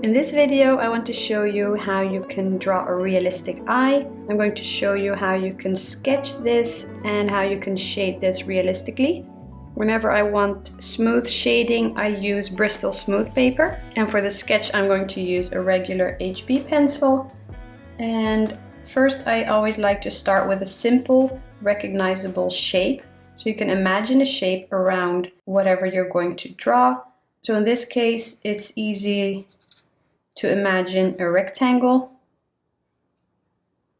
In this video, I want to show you how you can draw a realistic eye. I'm going to show you how you can sketch this and how you can shade this realistically. Whenever I want smooth shading, I use Bristol smooth paper. And for the sketch, I'm going to use a regular HB pencil. And first, I always like to start with a simple, recognizable shape. So you can imagine a shape around whatever you're going to draw. So in this case, it's easy to imagine a rectangle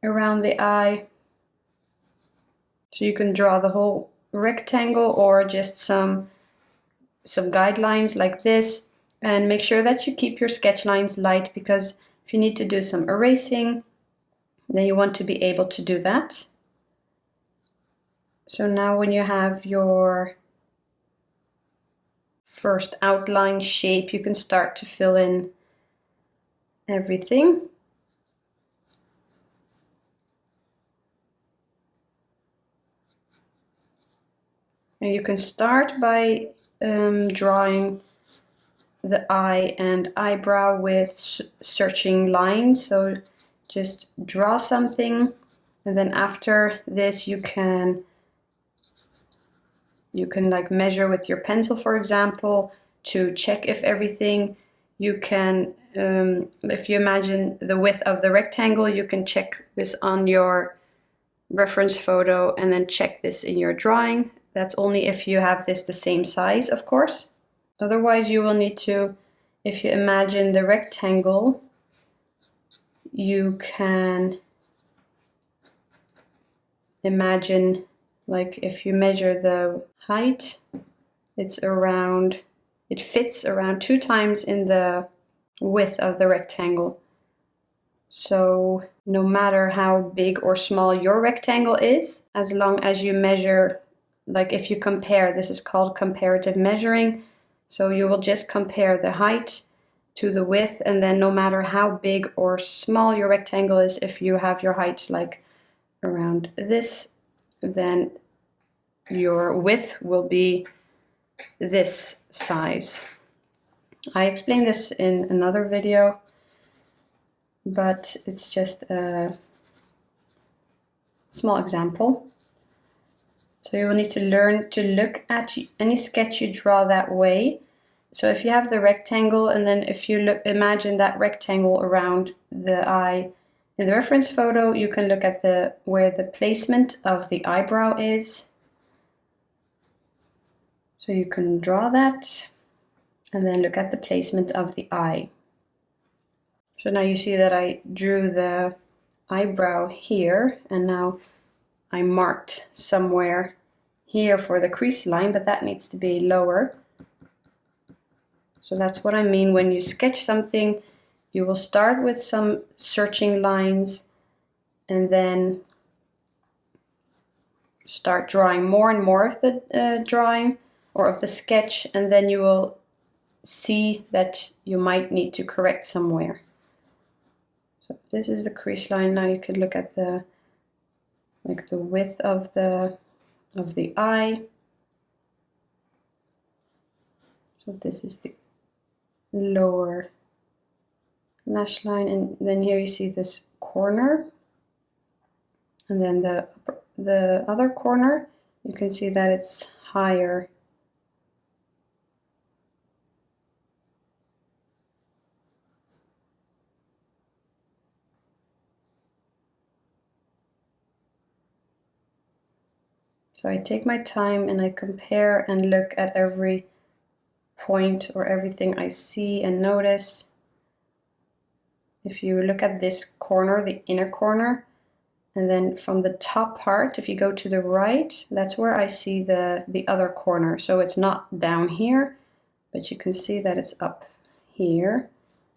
around the eye. So you can draw the whole rectangle or just some guidelines like this, and make sure that you keep your sketch lines light, because if you need to do some erasing, then you want to be able to do that. So now when you have your first outline shape, you can start to fill in everything. And you can start by drawing the eye and eyebrow with searching lines. So just draw something, and then after this you can like measure with your pencil, for example, to check if everything. You can, if you imagine the width of the rectangle, you can check this on your reference photo and then check this in your drawing. That's only if you have this the same size, of course. Otherwise, you will need to, if you imagine the rectangle, you can imagine, like if you measure the height, it fits around 2 times in the width of the rectangle. So no matter how big or small your rectangle is, as long as you measure, like if you compare, this is called comparative measuring. So you will just compare the height to the width, and then no matter how big or small your rectangle is, if you have your height like around this, then your width will be this size. I explained this in another video, but it's just a small example. So you will need to learn to look at any sketch you draw that way. So if you have the rectangle, and then if you imagine that rectangle around the eye in the reference photo, you can look at where the placement of the eyebrow is. So you can draw that and then look at the placement of the eye. So now you see that I drew the eyebrow here, and now I marked somewhere here for the crease line, but that needs to be lower. So that's what I mean when you sketch something. You will start with some searching lines and then start drawing more and more of the drawing or of the sketch, and then you will see that you might need to correct somewhere. So this is the crease line. Now you could look at the width of the eye. So this is the lower lash line, and then here you see this corner, and then the other corner, you can see that it's higher. So I take my time and I compare and look at every point or everything I see and notice. If you look at this corner, the inner corner, and then from the top part, if you go to the right, that's where I see the other corner. So it's not down here, but you can see that it's up here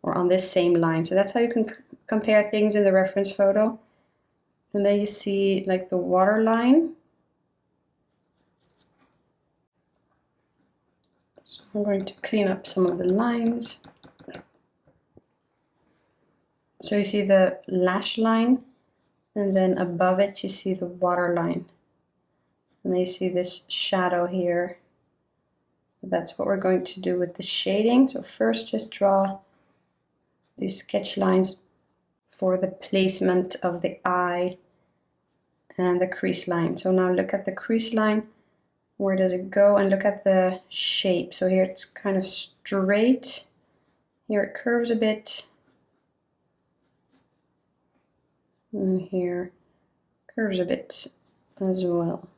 or on this same line. So that's how you can compare things in the reference photo. And then you see like the water line. So I'm going to clean up some of the lines. So you see the lash line, and then above it you see the water line. And then you see this shadow here. That's what we're going to do with the shading. So first just draw these sketch lines for the placement of the eye and the crease line. So now look at the crease line. Where does it go? And look at the shape. So here it's kind of straight. Here it curves a bit. And here curves a bit as well.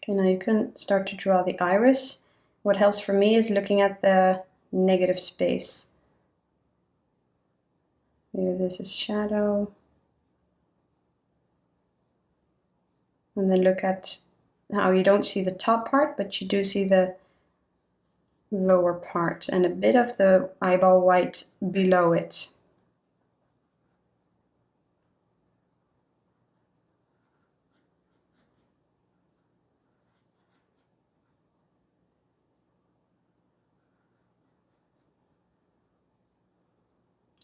Okay, now you can start to draw the iris. What helps for me is looking at the negative space. Here this is shadow. And then look at how you don't see the top part, but you do see the lower part and a bit of the eyeball white below it.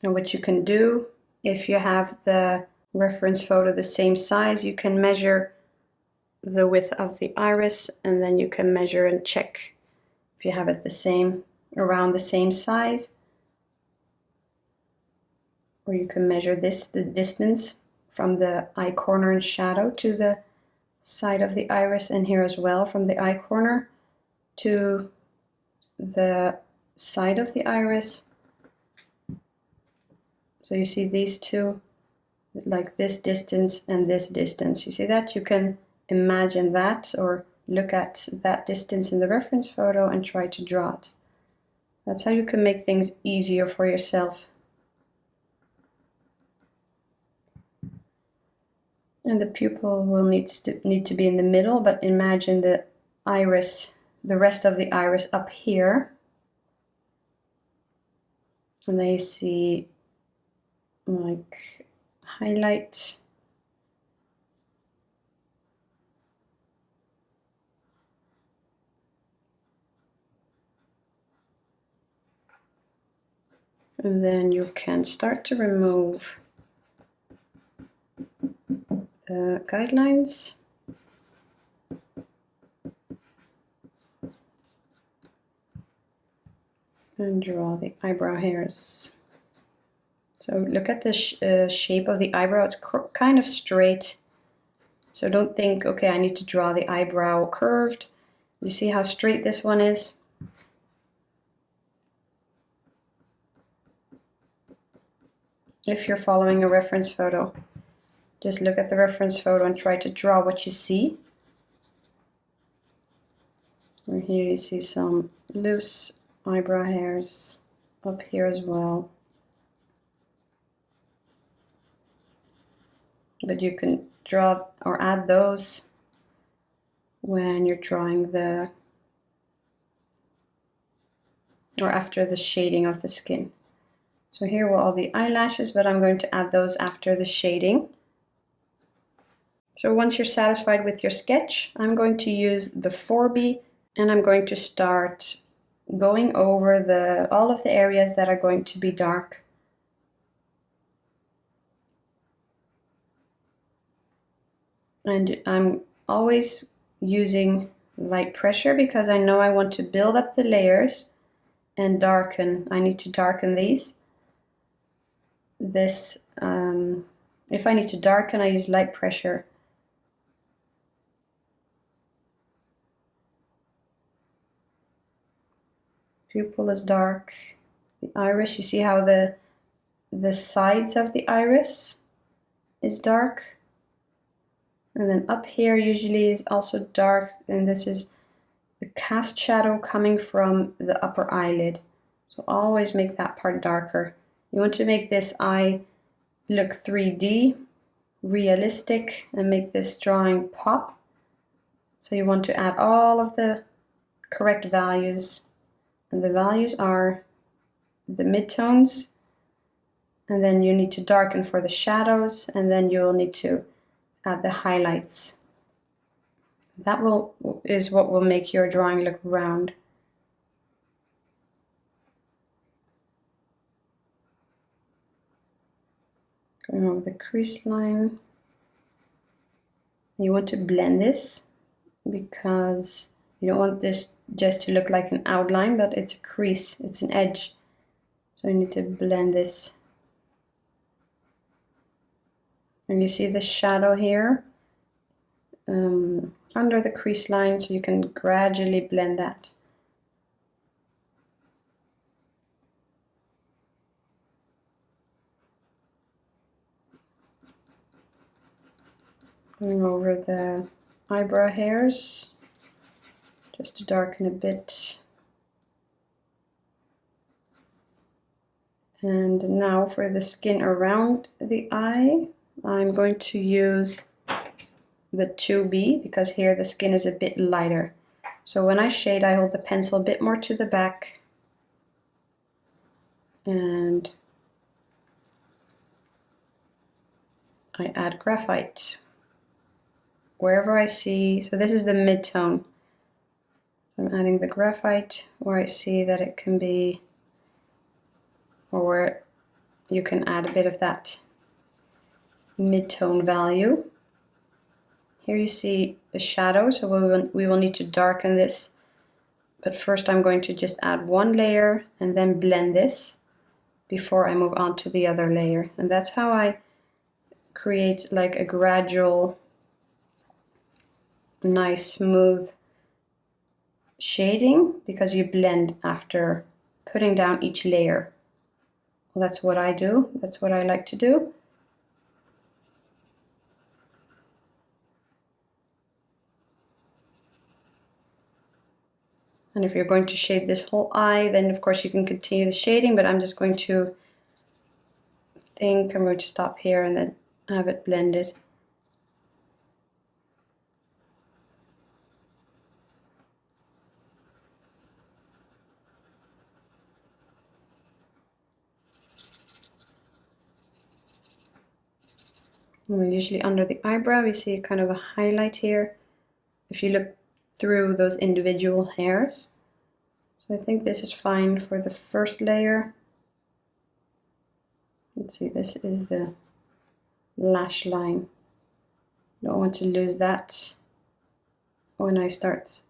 And what you can do, if you have the reference photo the same size, you can measure the width of the iris, and then you can measure and check if you have it the same, around the same size. Or you can measure this, the distance from the eye corner and shadow to the side of the iris, and here as well from the eye corner to the side of the iris. So you see these two, like this distance and this distance. You see that? You can imagine that or look at that distance in the reference photo and try to draw it. That's how you can make things easier for yourself. And the pupil will need to be in the middle, but imagine the iris, the rest of the iris up here. And then you see like highlight. And then you can start to remove the guidelines. And draw the eyebrow hairs. So look at the shape of the eyebrow. It's kind of straight. So don't think, okay, I need to draw the eyebrow curved. You see how straight this one is? If you're following a reference photo, just look at the reference photo and try to draw what you see. And here you see some loose eyebrow hairs up here as well. But you can draw or add those when you're drawing the, or after the shading of the skin. So here will all be eyelashes, but I'm going to add those after the shading. So once you're satisfied with your sketch, I'm going to use the 4B and I'm going to start going over all of the areas that are going to be dark. And I'm always using light pressure because I know I want to build up the layers and darken. I need to darken these. If I need to darken, I use light pressure. Pupil is dark. The iris, you see how the sides of the iris is dark. And then up here usually is also dark, and this is a cast shadow coming from the upper eyelid. So always make that part darker. You want to make this eye look 3D, realistic, and make this drawing pop. So you want to add all of the correct values. And the values are the midtones, and then you need to darken for the shadows, and then you will need to add the highlights. That is what will make your drawing look round. Going over the crease line. You want to blend this because you don't want this just to look like an outline, but it's a crease, it's an edge. So you need to blend this. And you see the shadow here under the crease line, so you can gradually blend that. Going over the eyebrow hairs just to darken a bit. And now for the skin around the eye, I'm going to use the 2B because here the skin is a bit lighter. So when I shade, I hold the pencil a bit more to the back and I add graphite wherever I see. So this is the mid-tone. I'm adding the graphite where I see that it can be, or where you can add a bit of that mid-tone value. Here you see the shadow, so we will need to darken this. But first I'm going to just add one layer and then blend this before I move on to the other layer. And that's how I create like a gradual, nice, smooth shading, because you blend after putting down each layer. Well, that's what I do. That's what I like to do. And if you're going to shade this whole eye, then of course you can continue the shading, but I'm just going to I'm going to stop here and then have it blended. And usually under the eyebrow you see kind of a highlight here if you look through those individual hairs. So I think this is fine for the first layer. Let's see, this is the lash line. Don't want to lose that when I start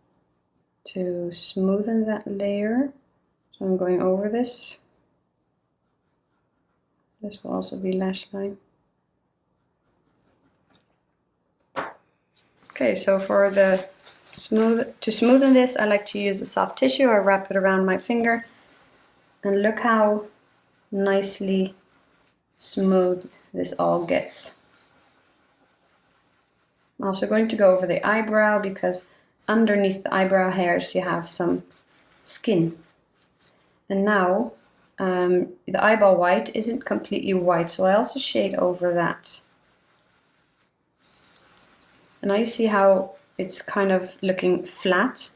to smoothen that layer. So I'm going over this. This will also be lash line. Okay, so for the to smoothen this, I like to use a soft tissue. I wrap it around my finger, and look how nicely smooth this all gets. I'm also going to go over the eyebrow because underneath the eyebrow hairs you have some skin. And now the eyeball white isn't completely white, so I also shade over that. And now you see how it's kind of looking flat.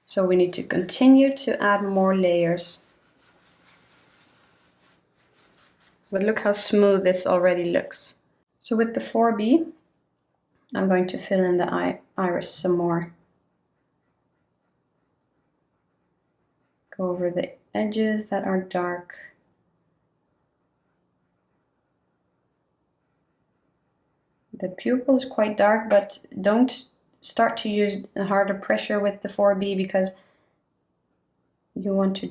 So we need to continue to add more layers. But look how smooth this already looks. So with the 4B, I'm going to fill in the iris some more. Go over the edges that are dark. The pupil is quite dark, but don't start to use a harder pressure with the 4B because you want to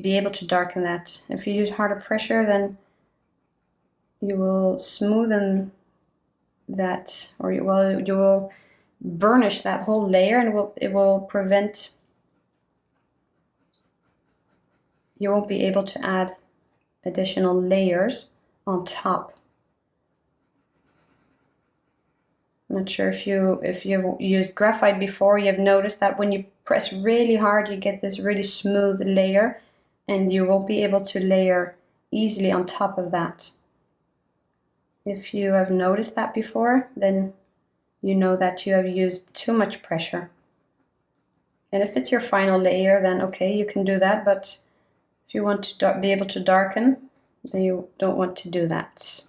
be able to darken that. If you use harder pressure, then you will smoothen that, or you will burnish that whole layer, and it will prevent, you won't be able to add additional layers on top. I'm not sure if you've used graphite before, you've noticed that when you press really hard you get this really smooth layer, and you won't be able to layer easily on top of that. If you have noticed that before, then you know that you have used too much pressure. And if it's your final layer, then okay, you can do that, but if you want to be able to darken, then you don't want to do that.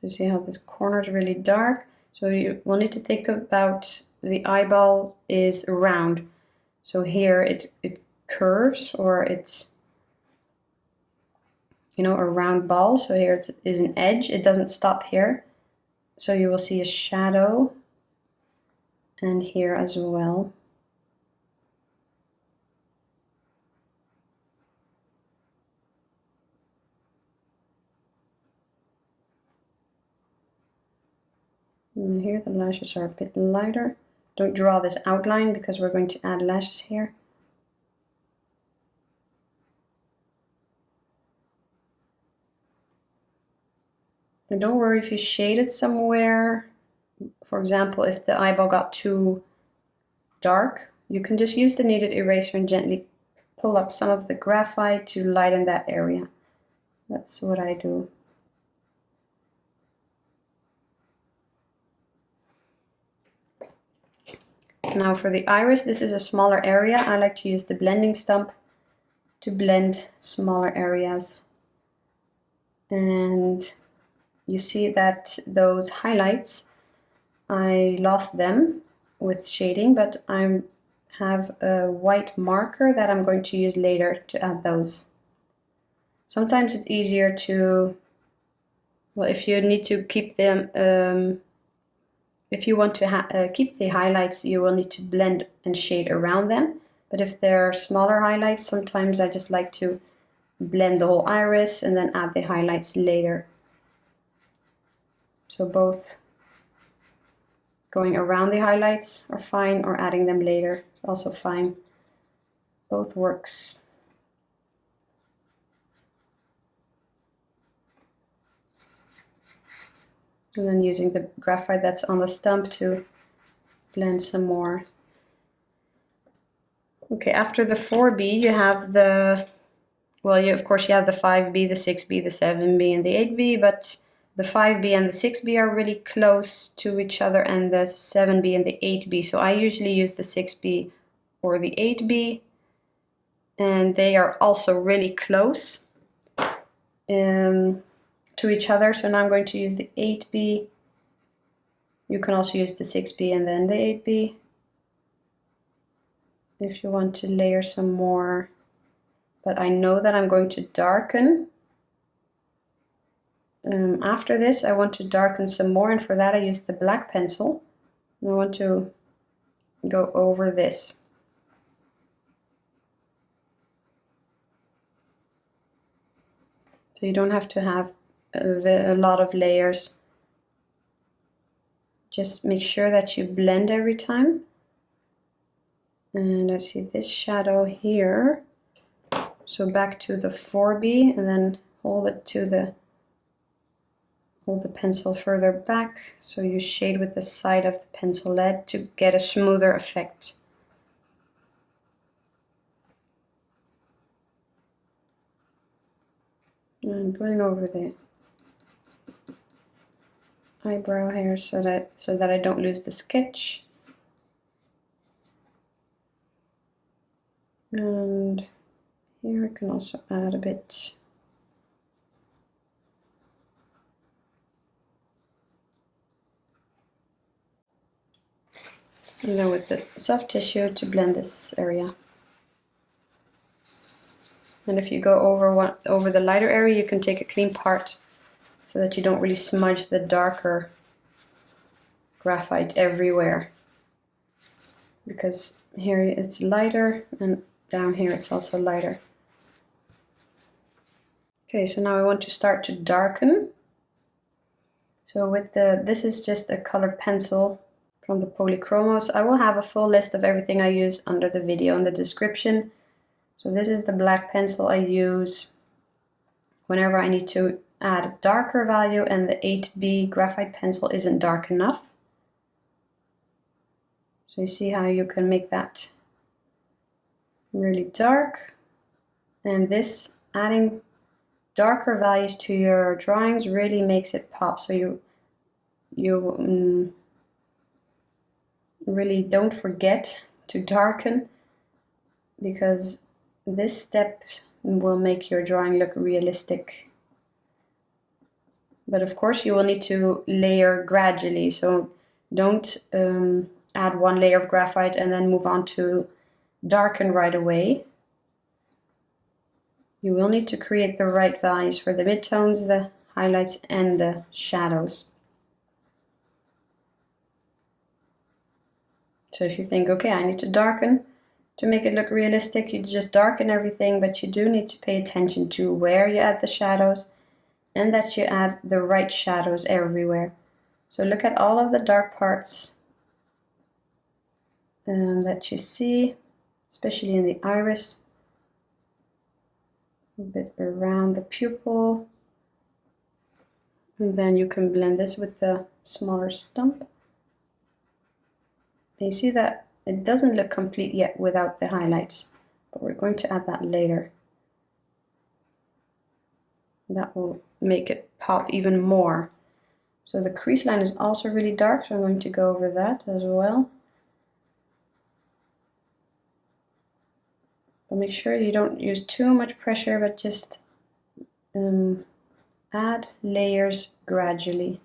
You see how this corner is really dark. So you will need to think about the eyeball is round. So here it curves, or you know, a round ball. So here it is an edge. It doesn't stop here. So you will see a shadow, and here as well. And here the lashes are a bit lighter. Don't draw this outline because we're going to add lashes here. And don't worry if you shade it somewhere. For example, if the eyeball got too dark, you can just use the kneaded eraser and gently pull up some of the graphite to lighten that area. That's what I do. Now for the iris, this is a smaller area. I like to use the blending stump to blend smaller areas. And you see that those highlights, I lost them with shading, but I have a white marker that I'm going to use later to add those. Sometimes it's easier to, well, if you need to keep them, if you want to keep the highlights, you will need to blend and shade around them. But if they're smaller highlights, sometimes I just like to blend the whole iris and then add the highlights later. So both going around the highlights are fine, or adding them later is also fine. Both works. And then using the graphite that's on the stump to blend some more. Okay, after the 4B you have the, well, of course you have the 5B, the 6B, the 7B, and the 8B, but the 5B and the 6B are really close to each other, and the 7B and the 8B. So I usually use the 6B or the 8B, and they are also really close to each other. So now I'm going to use the 8B. You can also use the 6B and then the 8B if you want to layer some more. But I know that I'm going to darken. After this, I want to darken some more, and for that I use the black pencil. And I want to go over this. So you don't have to have a lot of layers. Just make sure that you blend every time. And I see this shadow here. So back to the 4B, and then hold the pencil further back, so you shade with the side of the pencil lead to get a smoother effect. And going over the eyebrow hair so that I don't lose the sketch. And here I can also add a bit. And then with the soft tissue to blend this area. And if you go over the lighter area, you can take a clean part so that you don't really smudge the darker graphite everywhere. Because here it's lighter, and down here it's also lighter. Okay, so now I want to start to darken. So with this is just a colored pencil from the Polychromos. I will have a full list of everything I use under the video in the description. So this is the black pencil I use whenever I need to add a darker value and the 8B graphite pencil isn't dark enough. So you see how you can make that really dark. And this, adding darker values to your drawings, really makes it pop. So you really don't forget to darken, because this step will make your drawing look realistic. But of course you will need to layer gradually, so don't add one layer of graphite and then move on to darken right away. You will need to create the right values for the midtones, the highlights, and the shadows. So if you think, okay, I need to darken to make it look realistic, you just darken everything, but you do need to pay attention to where you add the shadows and that you add the right shadows everywhere. So look at all of the dark parts that you see, especially in the iris, a bit around the pupil, and then you can blend this with the smaller stump. And you see that it doesn't look complete yet without the highlights, but we're going to add that later. That will make it pop even more. So the crease line is also really dark, so I'm going to go over that as well. But make sure you don't use too much pressure, but just add layers gradually.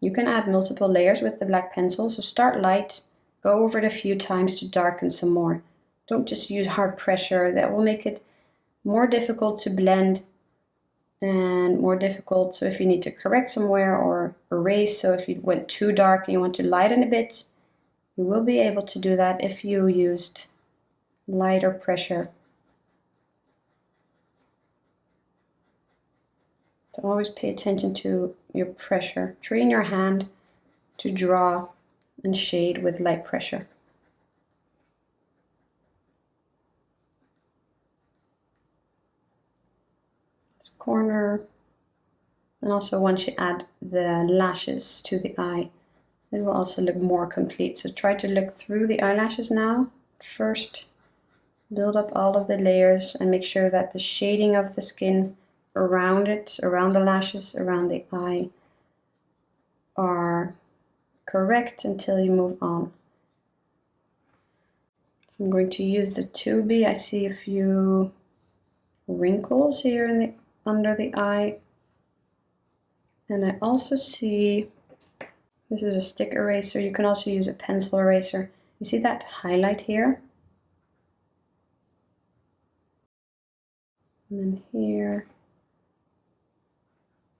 You can add multiple layers with the black pencil, so start light, go over it a few times to darken some more. Don't just use hard pressure, that will make it more difficult to blend and more difficult, so if you need to correct somewhere or erase, so if you went too dark and you want to lighten a bit, you will be able to do that if you used lighter pressure. So always pay attention to your pressure. Train your hand to draw and shade with light pressure. This corner, and also once you add the lashes to the eye, it will also look more complete. So try to look through the eyelashes now. First, build up all of the layers and make sure that the shading of the skin around it, around the lashes, around the eye, are correct until you move on. I'm going to use the 2B. I see a few wrinkles here in the under the eye, and I also see, this is a stick eraser, you can also use a pencil eraser. You see that highlight here? And then here.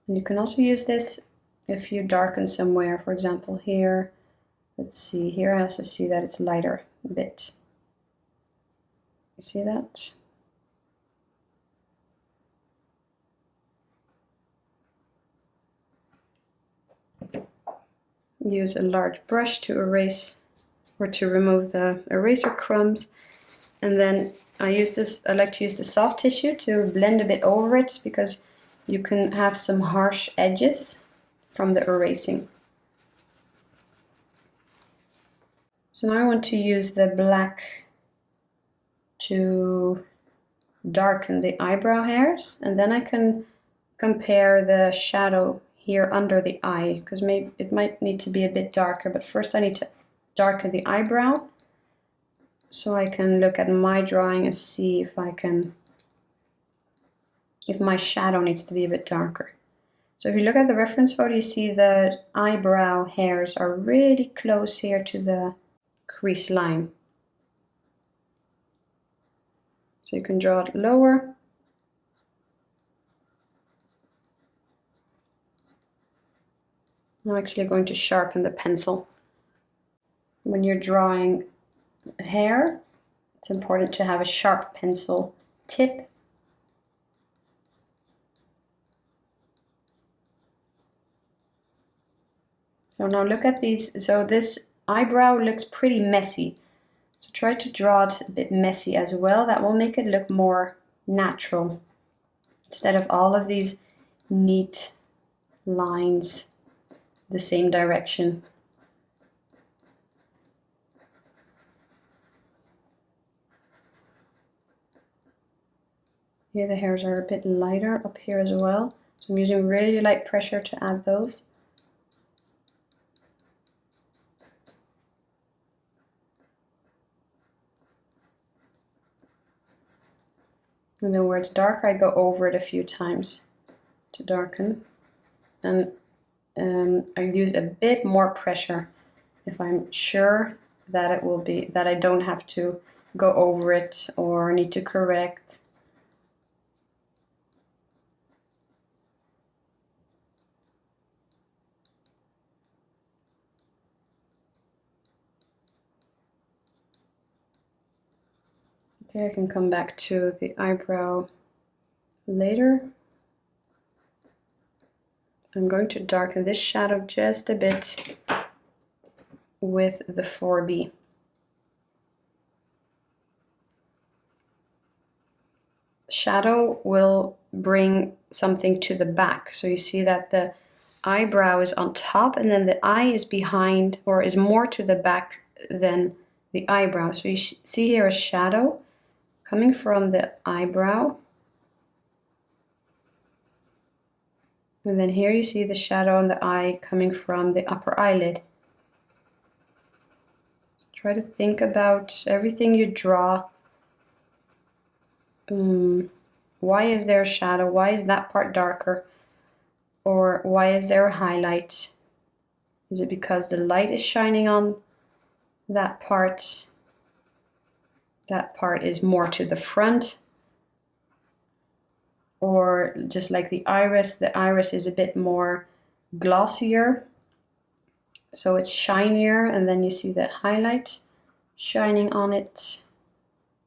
And you can also use this if you darken somewhere, for example here. Let's see, here I also see that it's lighter a bit. You see that? Use a large brush to erase or to remove the eraser crumbs, and then I like to use the soft tissue to blend a bit over it, because you can have some harsh edges from the erasing. So now I want to use the black to darken the eyebrow hairs, and then I can compare the shadow here under the eye, because maybe it might need to be a bit darker, but first I need to darken the eyebrow so I can look at my drawing and see if my shadow needs to be a bit darker. So if you look at the reference photo, you see the eyebrow hairs are really close here to the crease line. So you can draw it lower. I'm actually going to sharpen the pencil. When you're drawing hair, it's important to have a sharp pencil tip. So now look at these. So this eyebrow looks pretty messy. So try to draw it a bit messy as well. That will make it look more natural, instead of all of these neat lines the same direction. Here the hairs are a bit lighter up here as well. So I'm using really light pressure to add those. And then where it's darker, I go over it a few times to darken. And I use a bit more pressure if I'm sure that it will be, that I don't have to go over it or need to correct. Okay, I can come back to the eyebrow later. I'm going to darken this shadow just a bit with the 4B. Shadow will bring something to the back. So you see that the eyebrow is on top and then the eye is behind, or is more to the back than the eyebrow. So you see here a shadow coming from the eyebrow. And then here you see the shadow on the eye coming from the upper eyelid. Try to think about everything you draw. Why is there a shadow? Why is that part darker? Or why is there a highlight? Is it because the light is shining on that part? That part is more to the front. Or just like the iris is a bit more glossier. So it's shinier, and then you see the highlight shining on it.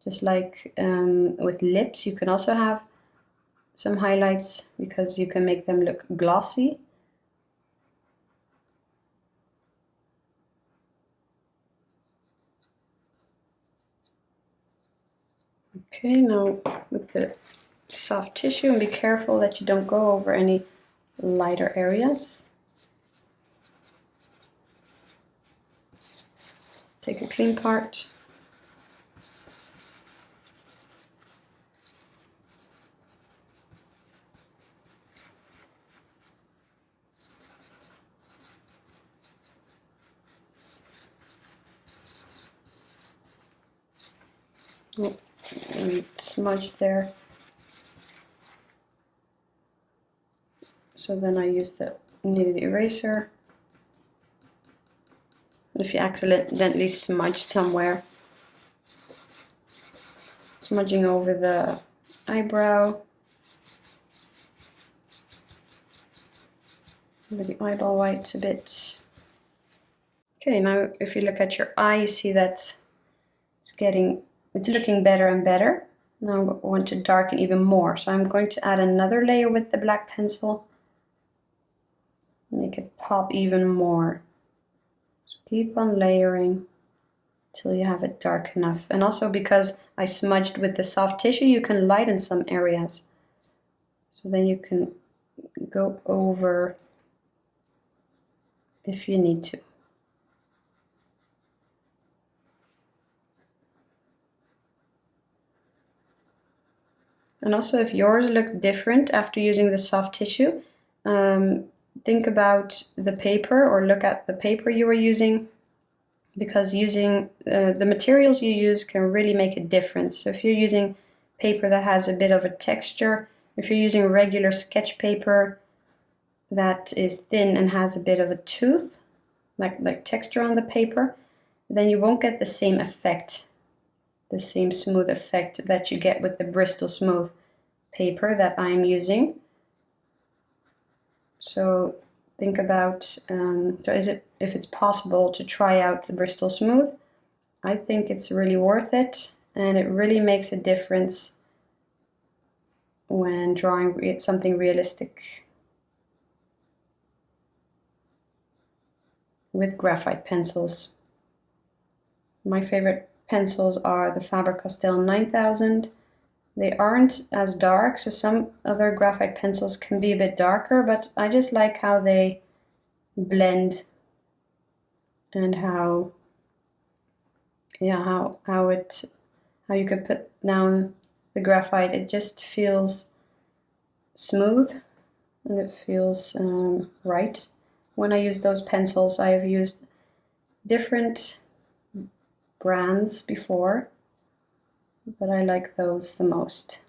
Just like with lips, you can also have some highlights because you can make them look glossy. Okay, now with the soft tissue, and be careful that you don't go over any lighter areas. Take a clean part. Oh, and smudge there. So then I use the kneaded eraser. If you accidentally smudged somewhere, smudging over the eyebrow, over the eyeball white a bit. Okay, now if you look at your eye, you see that it's looking better and better. Now I want to darken even more, so I'm going to add another layer with the black pencil. Make it pop even more. So keep on layering till you have it dark enough. And also because I smudged with the soft tissue, you can lighten some areas. So then you can go over if you need to. And also if yours look different after using the soft tissue, think about the paper, or look at the paper you were using, because using the materials you use can really make a difference. So if you're using paper that has a bit of a texture, if you're using regular sketch paper that is thin and has a bit of a tooth, like texture on the paper, then you won't get the same effect, the same smooth effect that you get with the Bristol Smooth paper that I'm using. So think about, if it's possible to try out the Bristol Smooth. I think it's really worth it, and it really makes a difference when drawing something realistic with graphite pencils. My favorite pencils are the Faber-Castell 9000. They aren't as dark, so some other graphite pencils can be a bit darker, but I just like how they blend and how you could put down the graphite. It just feels smooth and it feels right. When I use those pencils, I have used different brands before, but I like those the most.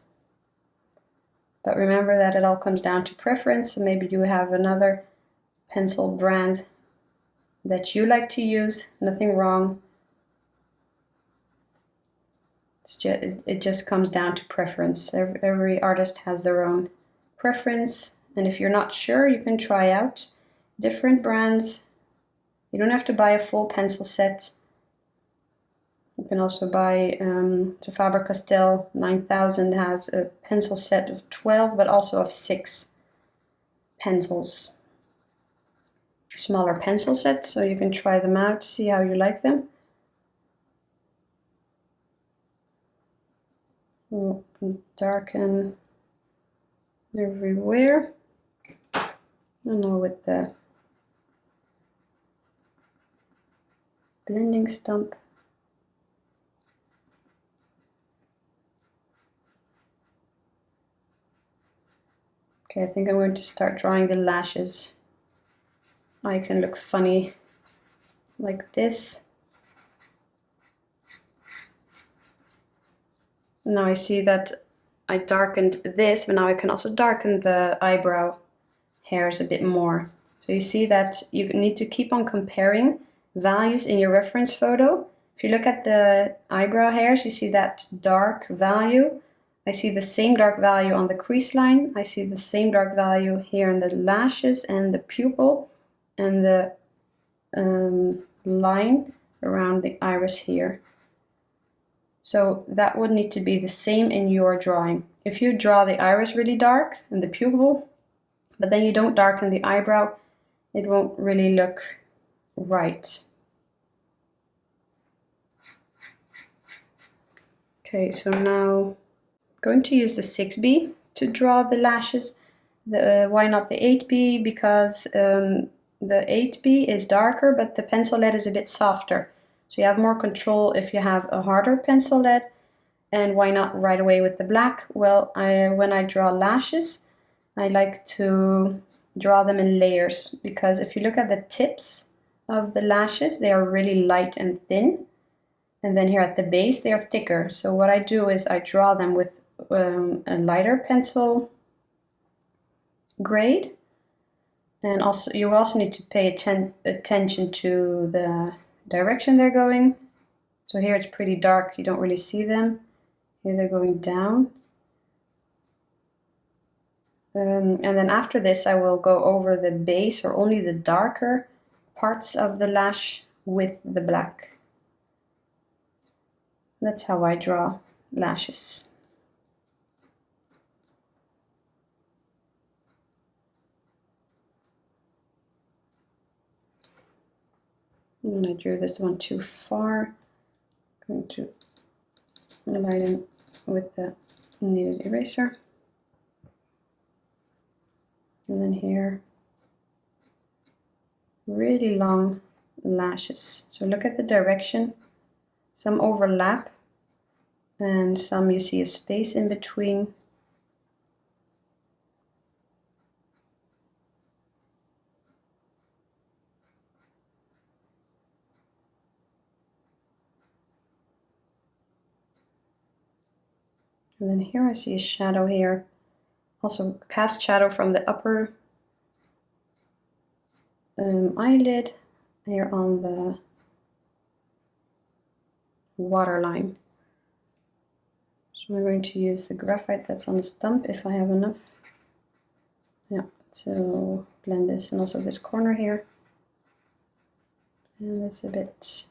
But remember that it all comes down to preference, so maybe you have another pencil brand that you like to use, nothing wrong. It just comes down to preference. Every artist has their own preference, and if you're not sure, you can try out different brands. You don't have to buy a full pencil set. You can also buy, the Faber-Castell 9000 has a pencil set of 12, but also of 6 pencils. Smaller pencil sets, so you can try them out, see how you like them. We'll darken everywhere. And now with the blending stump. Okay, I think I'm going to start drawing the lashes. I can look funny like this. Now I see that I darkened this, but now I can also darken the eyebrow hairs a bit more. So you see that you need to keep on comparing values in your reference photo. If you look at the eyebrow hairs, you see that dark value. I see the same dark value on the crease line. I see the same dark value here in the lashes and the pupil and the line around the iris here. So that would need to be the same in your drawing. If you draw the iris really dark and the pupil, but then you don't darken the eyebrow, it won't really look right. Okay, so now I'm going to use the 6B to draw the lashes. Why not the 8B? Because the 8B is darker, but the pencil lead is a bit softer. So you have more control if you have a harder pencil lead. And why not right away with the black? Well, when I draw lashes, I like to draw them in layers, because if you look at the tips of the lashes, they are really light and thin. And then here at the base, they are thicker. So what I do is I draw them with a lighter pencil grade. And also, you also need to pay attention to the direction they're going. So here it's pretty dark, you don't really see them. Here they're going down. And then after this, I will go over the base, or only the darker parts of the lash, with the black. That's how I draw lashes. And I drew this one too far. I'm going to lighten with the kneaded eraser. And then here, really long lashes. So look at the direction. Some overlap, and some you see a space in between. And then here I see a shadow here. Also cast shadow from the upper eyelid here on the waterline. So I'm going to use the graphite that's on the stump if I have enough. Yeah, to blend this, and also this corner here. And this a bit.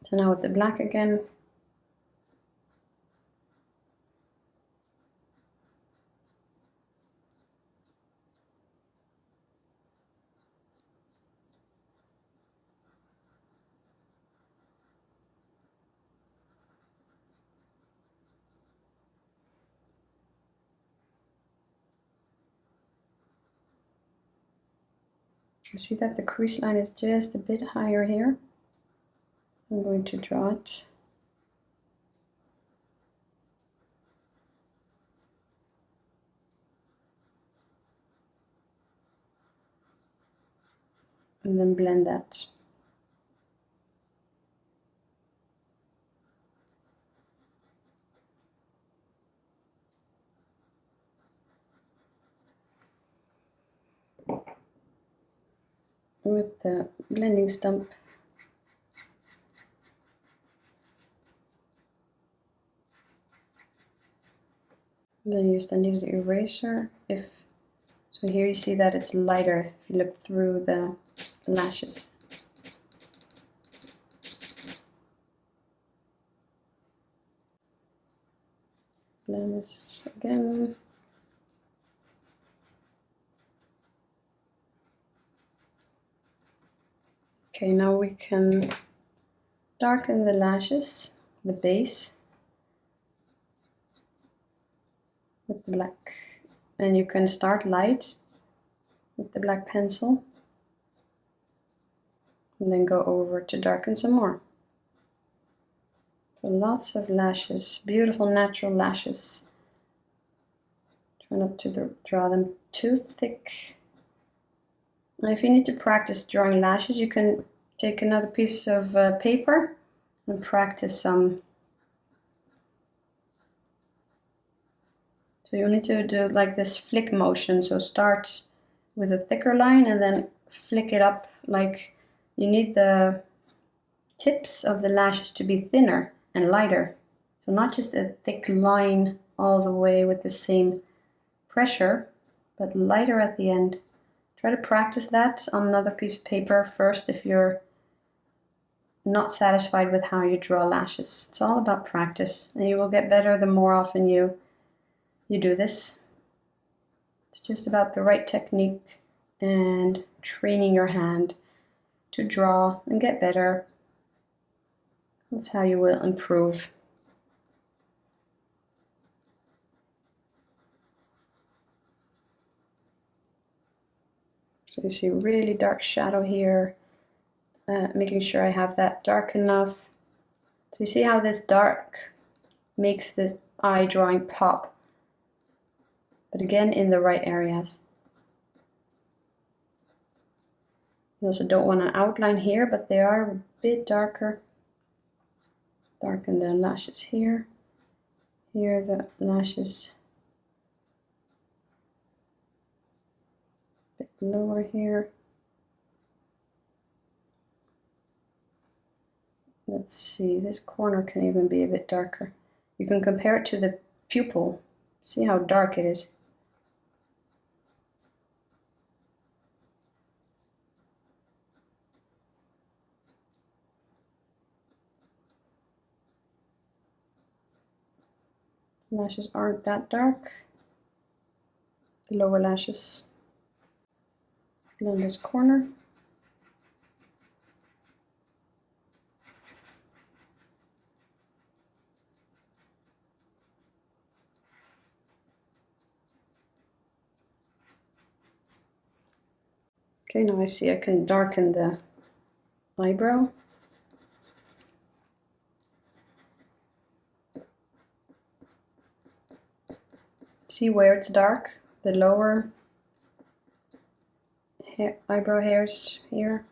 So now with the black again. You see that the crease line is just a bit higher here. I'm going to draw it. And then blend that. with the blending stump. Then use the kneaded eraser. So here you see that it's lighter if you look through the lashes. Blend this again. Okay, now we can darken the lashes, the base, with the black. And you can start light with the black pencil and then go over to darken some more. So lots of lashes, beautiful natural lashes. Try not to draw them too thick. And if you need to practice drawing lashes, you can take another piece of paper and practice some. So you'll need to do like this flick motion. So start with a thicker line and then flick it up. Like you need the tips of the lashes to be thinner and lighter. So not just a thick line all the way with the same pressure, but lighter at the end. Try to practice that on another piece of paper first if you're not satisfied with how you draw lashes. It's all about practice, and you will get better the more often you do this. It's just about the right technique and training your hand to draw and get better. That's how you will improve. So you see really dark shadow here, making sure I have that dark enough. So you see how this dark makes this eye drawing pop, but again in the right areas. You also don't want an outline here, but they are a bit darker. Darken the lashes here. Here the lashes a bit lower here. Let's see, this corner can even be a bit darker. You can compare it to the pupil. See how dark it is. Lashes aren't that dark. The lower lashes. Blend this corner. Okay, now I see I can darken the eyebrow. See where it's dark? The lower eyebrow hairs here.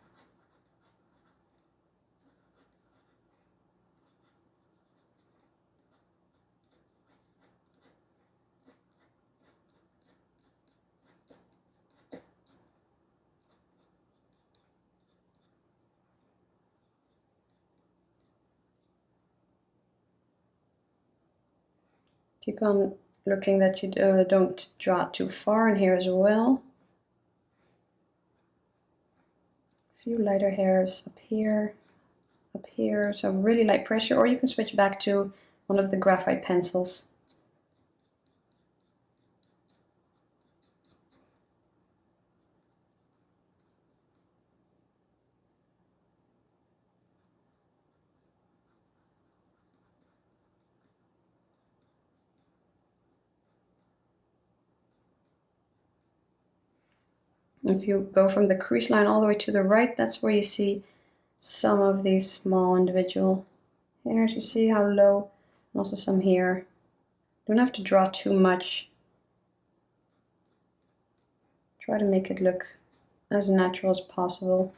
Keep on looking that you don't draw too far in here as well. A few lighter hairs up here, so really light pressure, or you can switch back to one of the graphite pencils. If you go from the crease line all the way to the right, that's where you see some of these small individual hairs. You see how low, and also some here. Don't have to draw too much. Try to make it look as natural as possible.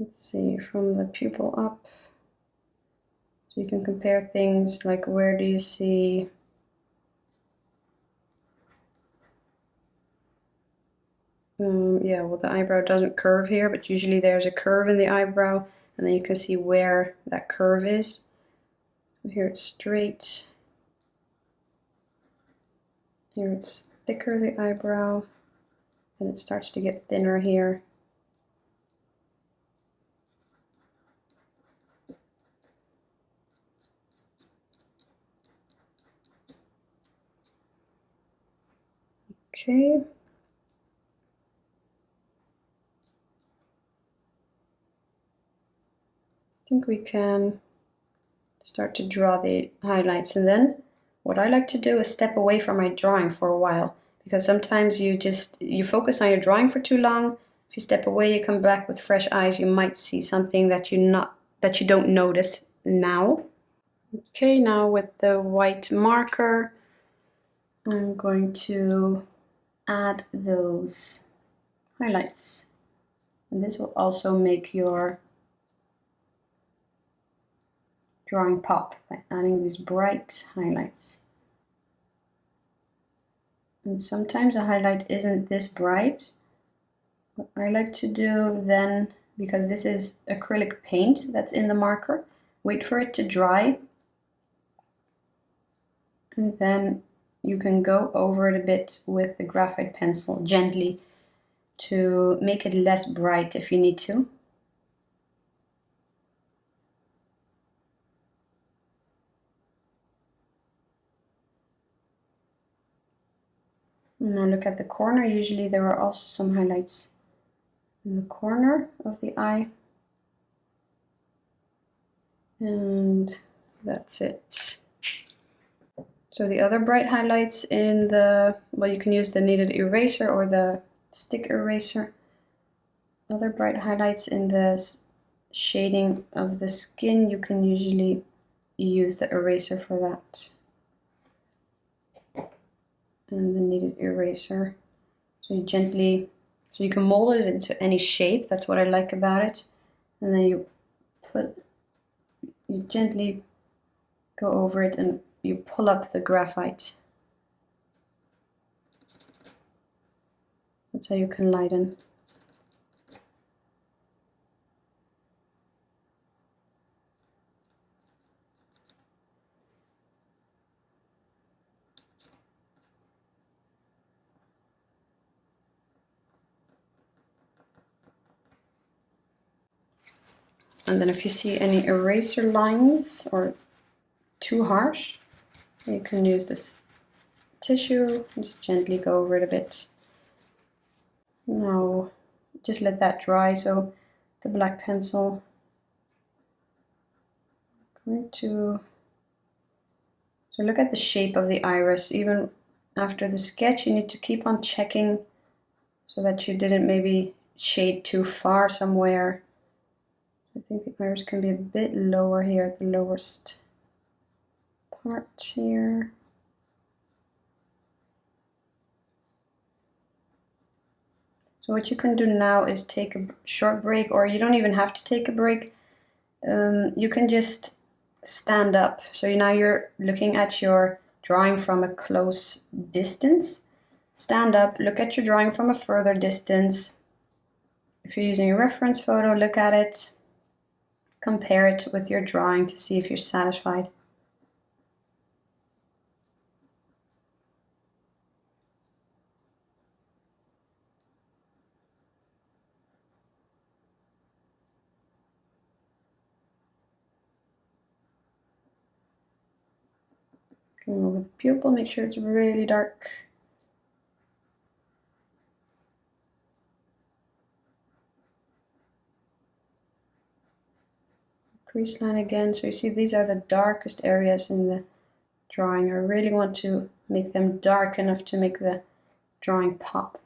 let's see, from the pupil up. So you can compare things like where do you see yeah, well, the eyebrow doesn't curve here, but usually there's a curve in the eyebrow, and then you can see where that curve is. Here it's straight. Here it's thicker, the eyebrow, and it starts to get thinner here. Okay. I think we can start to draw the highlights, and then what I like to do is step away from my drawing for a while, because sometimes you focus on your drawing for too long. If you step away, you come back with fresh eyes, you might see something that you don't notice now. Okay, now with the white marker, I'm going to add those highlights. And this will also make your drawing pop by adding these bright highlights. And sometimes a highlight isn't this bright. What I like to do then, because this is acrylic paint that's in the marker, wait for it to dry. And then you can go over it a bit with the graphite pencil gently to make it less bright if you need to. Now look at the corner. Usually there are also some highlights in the corner of the eye. And that's it. So the other bright highlights in the, well, you can use the kneaded eraser or the stick eraser. Other bright highlights in the shading of the skin, you can usually use the eraser for that. And the kneaded eraser. So you gently, so you can mold it into any shape. That's what I like about it. And then you gently go over it and you pull up the graphite. That's how you can lighten. And then if you see any eraser lines or too harsh, you can use this tissue and just gently go over it a bit. Now just let that dry. So the black pencil, I'm going to, so look at the shape of the iris. Even after the sketch, you need to keep on checking so that you didn't maybe shade too far somewhere. I think the iris can be a bit lower here at the lowest part here. So what you can do now is take a short break, or you don't even have to take a break. You can just stand up. So now you're looking at your drawing from a close distance. Stand up, look at your drawing from a further distance. If you're using a reference photo, look at it. Compare it with your drawing to see if you're satisfied. Going over the pupil, make sure it's really dark. Crease line again, so you see these are the darkest areas in the drawing. I really want to make them dark enough to make the drawing pop.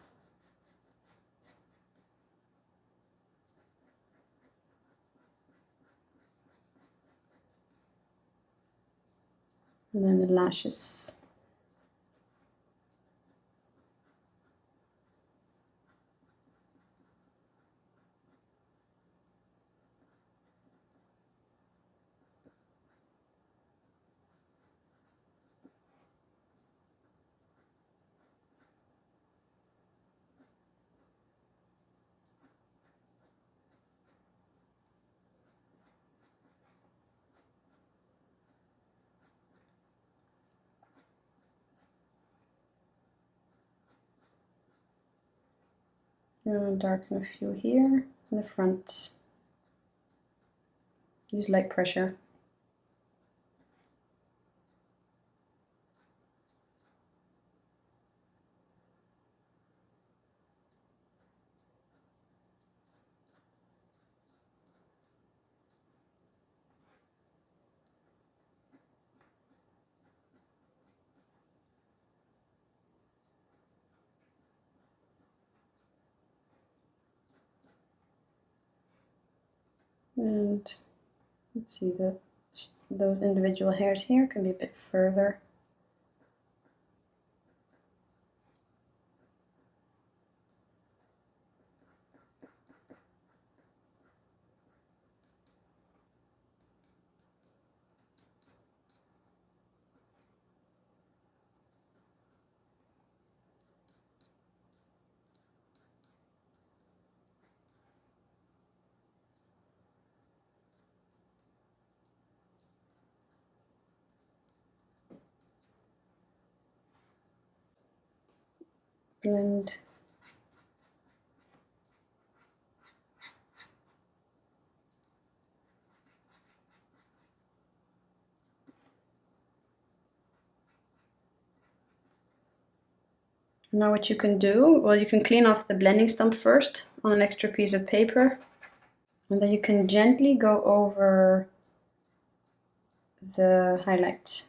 And then the lashes. And darken a few here in the front. Use light pressure. And let's see, those individual hairs here can be a bit further. Blend. Now what you can do, well, you can clean off the blending stump first on an extra piece of paper, and then you can gently go over the highlight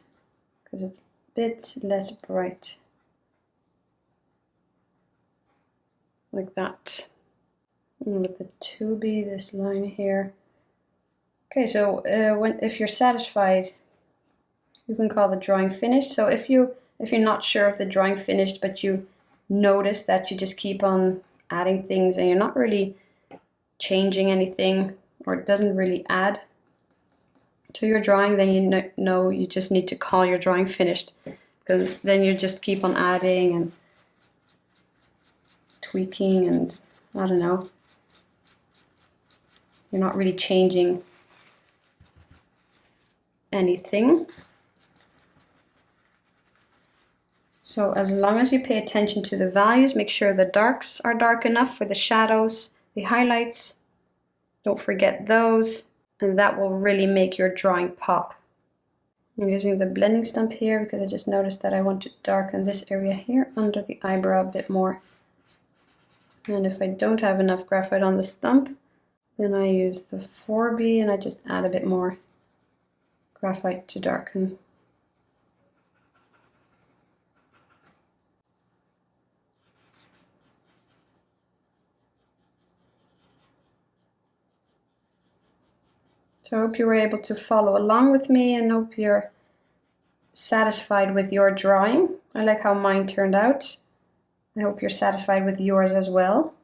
because it's a bit less bright. Like that. And with the 2B, this line here. Okay, so if you're satisfied, you can call the drawing finished. So if you're not sure if the drawing finished, but you notice that you just keep on adding things and you're not really changing anything, or it doesn't really add to your drawing, then you know you just need to call your drawing finished, because then you just keep on adding and tweaking and I don't know. You're not really changing anything. So as long as you pay attention to the values, make sure the darks are dark enough for the shadows, the highlights. Don't forget those, and that will really make your drawing pop. I'm using the blending stump here because I just noticed that I want to darken this area here under the eyebrow a bit more. And if I don't have enough graphite on the stump, then I use the 4B and I just add a bit more graphite to darken. So I hope you were able to follow along with me and hope you're satisfied with your drawing. I like how mine turned out. I hope you're satisfied with yours as well.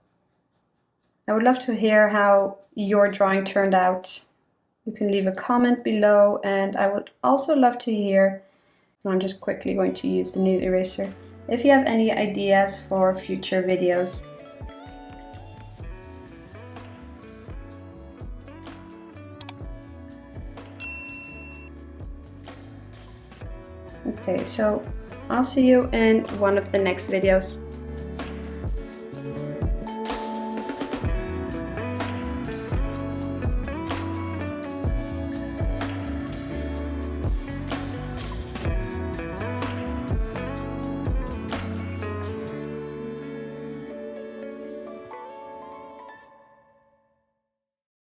I would love to hear how your drawing turned out. You can leave a comment below, and I would also love to hear, I'm just quickly going to use the kneaded eraser, if you have any ideas for future videos. Okay, so I'll see you in one of the next videos.